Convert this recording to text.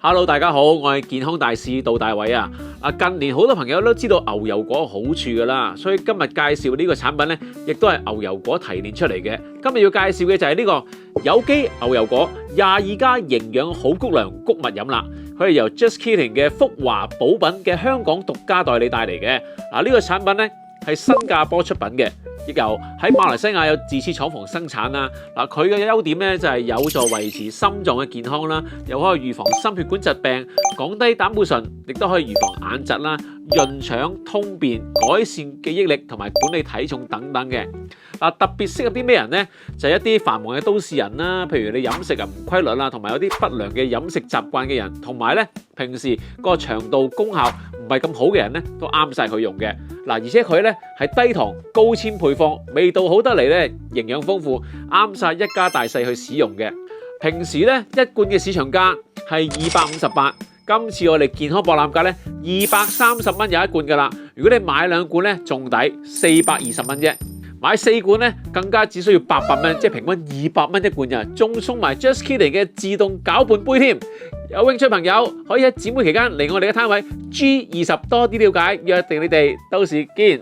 Hello， 大家好，我係健康大使杜大偉啊！近年好多朋友都知道牛油果好處㗎啦，所以今日介紹呢個產品咧，亦都係牛油果提煉出嚟嘅。今日要介紹嘅就係呢個有機牛油果22+營養好谷糧穀物飲啦。佢係由 Just Kitten 嘅福華寶品嘅香港獨家代理帶嚟嘅。呢個產品咧係新加坡出品嘅。亦由喺馬來西亞有自設廠房生產啦。佢嘅優點咧就係有助維持心臟嘅健康啦，又可以預防心血管疾病，降低膽固醇，亦都可以預防眼疾啦、潤腸通便、改善記憶力同埋管理體重等等嘅。特別適合啲咩人呢？就係一啲繁忙嘅都市人啦，譬如你飲食唔規律啦，同埋有啲不良嘅飲食習慣嘅人，同埋咧平時個腸道功效唔係咁好嘅人咧，都啱晒佢用嘅。而且佢咧係低糖高纖配方，味道好得嚟咧，營養豐富，啱晒一家大細去使用嘅。平時咧一罐嘅市場價係258，今次我哋健康博覽價咧230蚊有一罐噶啦。如果你買2罐咧仲抵，420蚊啫。買4罐咧更加只需要800蚊，即係平均200蚊一罐咋，仲送埋 Just Kitten 嘅自動攪拌杯添。有興趣朋友可以喺展會期間嚟我哋嘅攤位 G20 多啲了解，約定你哋到時見。